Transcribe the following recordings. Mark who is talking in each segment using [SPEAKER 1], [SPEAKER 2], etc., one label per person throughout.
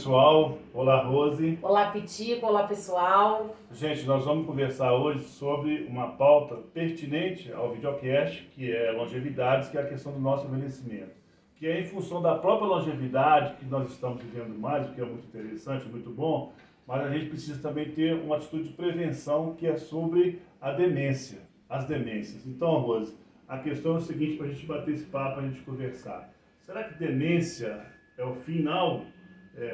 [SPEAKER 1] pessoal, olá Rose.
[SPEAKER 2] Olá Pitico, olá pessoal.
[SPEAKER 1] Gente, nós vamos conversar hoje sobre uma pauta pertinente ao videocast, que é longevidades, que é a questão do nosso envelhecimento. Que é em função da própria longevidade que nós estamos vivendo mais, o que é muito interessante, muito bom, mas a gente precisa também ter uma atitude de prevenção que é sobre a demência, as demências. Então, Rose, a questão é o seguinte, para a gente bater esse papo, para a gente conversar. Será que demência é o final?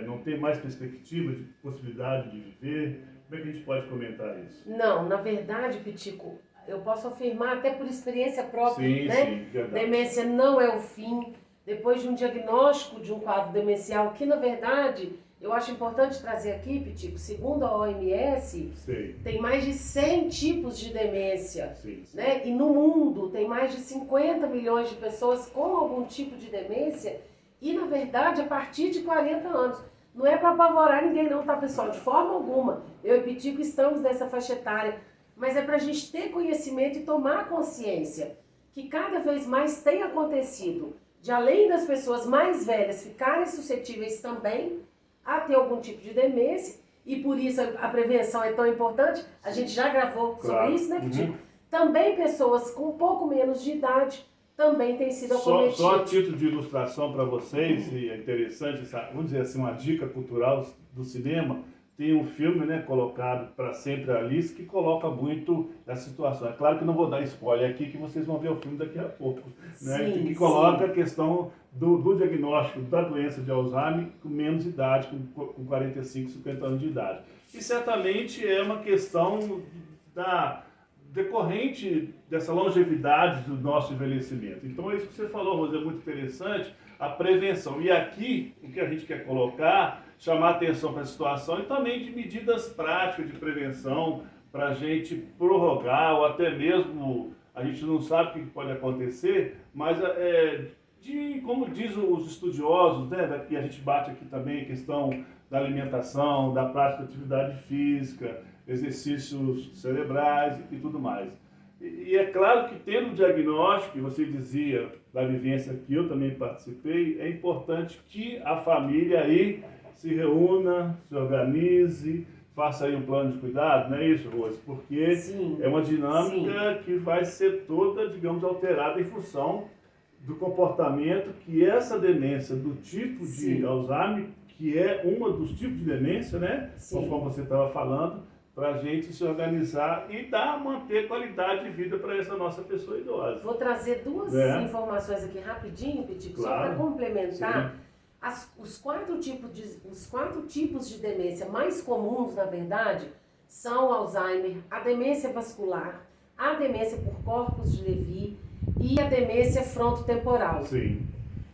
[SPEAKER 1] Não tem mais perspectiva de possibilidade de viver? Como é que a gente pode comentar isso?
[SPEAKER 2] Não, na verdade, Pitico, eu posso afirmar até por experiência própria, né?
[SPEAKER 1] Sim, verdade.
[SPEAKER 2] Demência não é o fim. Depois de um diagnóstico de um quadro demencial, que na verdade, eu acho importante trazer aqui, Pitico, segundo a OMS, tem mais de 100 tipos de demência, né? E no mundo tem mais de 50 milhões de pessoas com algum tipo de demência e, na verdade, a partir de 40 anos. Não é para apavorar ninguém não, tá, pessoal? De forma alguma. Eu e Pitico estamos nessa faixa etária, mas é para a gente ter conhecimento e tomar consciência que cada vez mais tem acontecido, de além das pessoas mais velhas ficarem suscetíveis também a ter algum tipo de demência, e por isso a prevenção é tão importante. A gente já gravou sobre isso, né, Pitico? Também pessoas com um pouco menos de idade também têm sido acometidas.
[SPEAKER 1] Só a título de ilustração para vocês, e é interessante, vamos dizer assim, uma dica cultural do cinema, tem um filme, né, colocado para sempre a Alice, que coloca muito essa situação. É claro que não vou dar spoiler aqui, que vocês vão ver o filme daqui a pouco, né,
[SPEAKER 2] Sim,
[SPEAKER 1] que coloca a questão do diagnóstico da doença de Alzheimer com menos idade, com 45, 50 anos de idade. E certamente é uma questão decorrente dessa longevidade do nosso envelhecimento. Então é isso que você falou, Rosa, é muito interessante, a prevenção. E aqui, o que a gente quer colocar, chamar atenção para a situação e também de medidas práticas de prevenção para a gente prorrogar ou até mesmo, a gente não sabe o que pode acontecer, mas como diz os estudiosos, né, que a gente bate aqui também, a questão da alimentação, da prática de atividade física, exercícios cerebrais e tudo mais. E é claro que tendo o diagnóstico, e você dizia da vivência que eu também participei, é importante que a família aí se reúna, se organize, faça aí um plano de cuidado, não é isso, Rose? Porque é uma dinâmica que vai ser toda, digamos, alterada em função do comportamento que essa demência do tipo de Alzheimer, que é um dos tipos de demência, né? Conforme você estava falando, para a gente se organizar e manter qualidade de vida para essa nossa pessoa idosa.
[SPEAKER 2] Vou trazer duas informações aqui rapidinho, Pitico, só para complementar. Os quatro tipos de demência mais comuns, na verdade, são o Alzheimer, a demência vascular, a demência por corpos de Levy e a demência frontotemporal.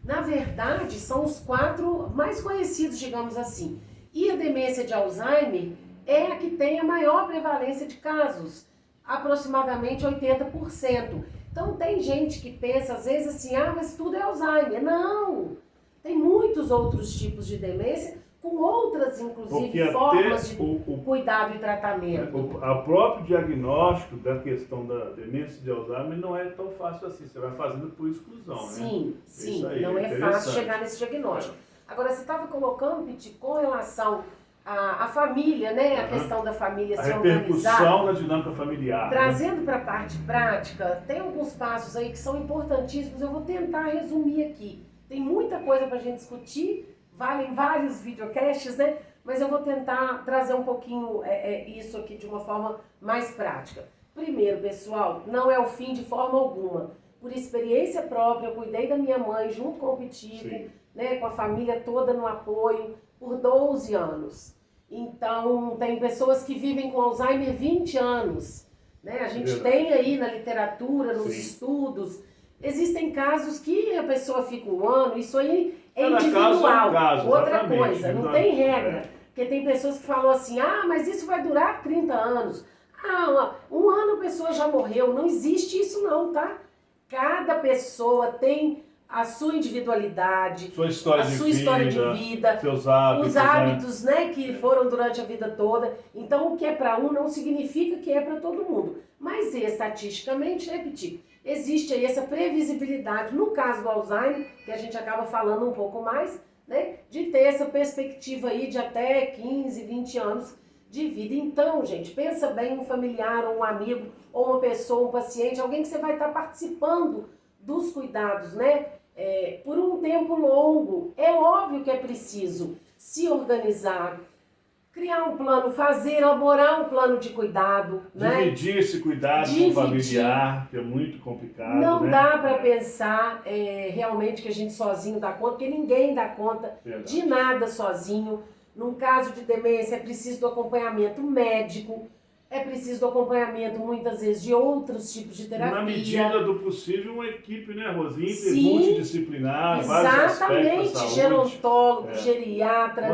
[SPEAKER 2] Na verdade, são os quatro mais conhecidos, digamos assim. E a demência de Alzheimer é a que tem a maior prevalência de casos, aproximadamente 80%. Então tem gente que pensa às vezes assim, mas tudo é Alzheimer. Não! Tem muitos outros tipos de demência, com outras, inclusive, formas de cuidado e tratamento.
[SPEAKER 1] O próprio diagnóstico da questão da demência de Alzheimer não é tão fácil assim. Você vai fazendo por exclusão, né?
[SPEAKER 2] Sim, não é fácil chegar nesse diagnóstico. Agora, você estava colocando, Piti, com relação à família, né? A questão da família se organizar.
[SPEAKER 1] A repercussão na dinâmica familiar.
[SPEAKER 2] Trazendo para a parte prática, tem alguns passos aí que são importantíssimos. Eu vou tentar resumir aqui. Tem muita coisa para a gente discutir, valem vários videocasts, né? Mas eu vou tentar trazer um pouquinho isso aqui de uma forma mais prática. Primeiro, pessoal, não é o fim de forma alguma. Por experiência própria, eu cuidei da minha mãe junto com o Pitico, né, com a família toda no apoio, por 12 anos. Então, tem pessoas que vivem com Alzheimer 20 anos. Né? A gente tem aí na literatura, nos estudos, existem casos que a pessoa fica um ano, isso aí é individual. Outra coisa, não tem regra. Porque tem pessoas que falam assim, mas isso vai durar 30 anos. Um ano a pessoa já morreu. Não existe isso não, tá? Cada pessoa tem a sua individualidade,
[SPEAKER 1] sua história
[SPEAKER 2] de vida,
[SPEAKER 1] seus hábitos,
[SPEAKER 2] os hábitos, né, que foram durante a vida toda. Então, o que é para um não significa que é para todo mundo. Mas, estatisticamente, né, Piti, existe aí essa previsibilidade. No caso do Alzheimer, que a gente acaba falando um pouco mais, né, de ter essa perspectiva aí de até 15, 20 anos de vida. Então, gente, pensa bem um familiar ou um amigo ou uma pessoa, um paciente, alguém que você vai estar participando dos cuidados, né? Por um tempo longo. É óbvio que é preciso se organizar, criar um plano, elaborar um plano de cuidado, né?
[SPEAKER 1] Dividir esse cuidado com o familiar, que é muito complicado,
[SPEAKER 2] Não
[SPEAKER 1] né?
[SPEAKER 2] dá para pensar realmente que a gente sozinho dá conta, porque ninguém dá conta de nada sozinho. Num caso de demência é preciso do acompanhamento médico, é preciso do acompanhamento muitas vezes de outros tipos de terapia.
[SPEAKER 1] Na medida do possível, uma equipe, né, Rosinha, multidisciplinar, vários aspectos da saúde.
[SPEAKER 2] Gerontólogo, geriatra,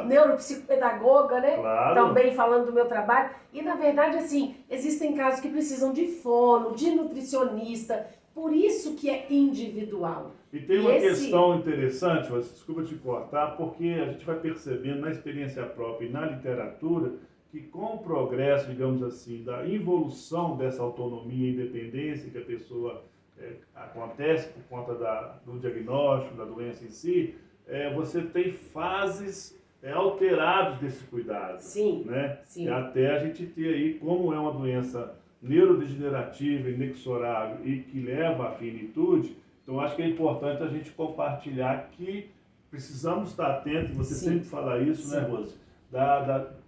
[SPEAKER 2] neuropsicopedagoga, né?
[SPEAKER 1] Claro.
[SPEAKER 2] Também falando do meu trabalho. E na verdade, assim, existem casos que precisam de fono, de nutricionista, por isso que é individual.
[SPEAKER 1] E tem uma questão interessante, desculpa te cortar, porque a gente vai percebendo na experiência própria e na literatura que com o progresso, digamos assim, da evolução dessa autonomia e independência que a pessoa acontece por conta do diagnóstico, da doença em si, você tem fases alteradas desse cuidado.
[SPEAKER 2] Sim,
[SPEAKER 1] né?
[SPEAKER 2] sim.
[SPEAKER 1] Até a gente ter aí, como é uma doença neurodegenerativa, inexorável e que leva à finitude, então acho que é importante a gente compartilhar que precisamos estar atentos, você sempre fala isso, né, Rose?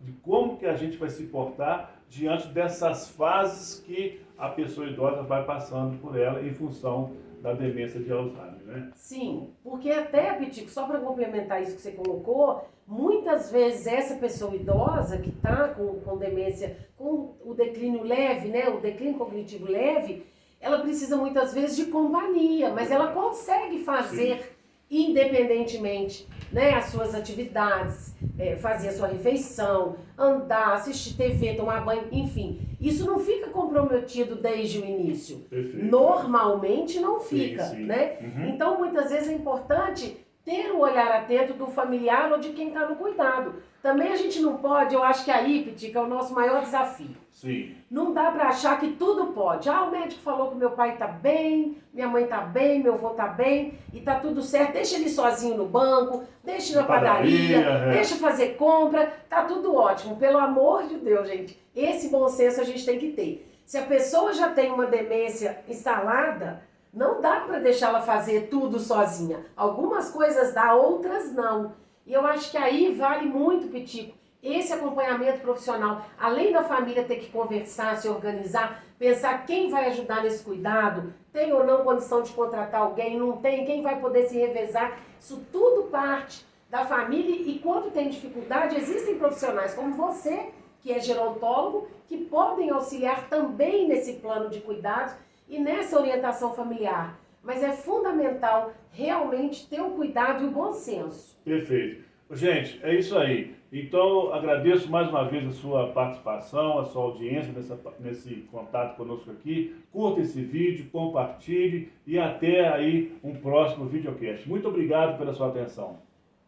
[SPEAKER 1] De como que a gente vai se portar diante dessas fases que a pessoa idosa vai passando por ela em função da demência de Alzheimer, né?
[SPEAKER 2] Sim, porque até, Pitico, só para complementar isso que você colocou, muitas vezes essa pessoa idosa que está com demência, com o declínio leve, né, o declínio cognitivo leve, ela precisa muitas vezes de companhia, mas ela consegue fazer independentemente, né, as suas atividades, fazer a sua refeição, andar, assistir TV, tomar banho, enfim. Isso não fica comprometido desde o início.
[SPEAKER 1] Perfeito.
[SPEAKER 2] Normalmente não fica,
[SPEAKER 1] sim.
[SPEAKER 2] né?
[SPEAKER 1] Uhum.
[SPEAKER 2] Então, muitas vezes é importante ter o olhar atento do familiar ou de quem está no cuidado. Também a gente não pode, eu acho que a IPTIC é o nosso maior desafio.
[SPEAKER 1] Sim.
[SPEAKER 2] Não dá para achar que tudo pode. O médico falou que meu pai está bem, minha mãe está bem, meu avô está bem e está tudo certo. Deixa ele sozinho no banco, deixa na padaria, deixa fazer compra, tá tudo ótimo. Pelo amor de Deus, gente, esse bom senso a gente tem que ter. Se a pessoa já tem uma demência instalada, não dá para deixá-la fazer tudo sozinha. Algumas coisas dá, outras não. E eu acho que aí vale muito, Pitico, esse acompanhamento profissional. Além da família ter que conversar, se organizar, pensar quem vai ajudar nesse cuidado, tem ou não condição de contratar alguém, não tem, quem vai poder se revezar. Isso tudo parte da família e quando tem dificuldade, existem profissionais como você, que é gerontólogo, que podem auxiliar também nesse plano de cuidados e nessa orientação familiar. Mas é fundamental realmente ter o cuidado e o bom senso.
[SPEAKER 1] Perfeito. Gente, é isso aí. Então, agradeço mais uma vez a sua participação, a sua audiência nesse contato conosco aqui. Curta esse vídeo, compartilhe e até aí um próximo videocast. Muito obrigado pela sua atenção.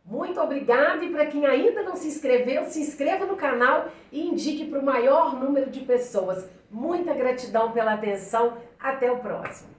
[SPEAKER 2] Muito obrigada e para quem ainda não se inscreveu, se inscreva no canal e indique para o maior número de pessoas. Muita gratidão pela atenção. Até o próximo.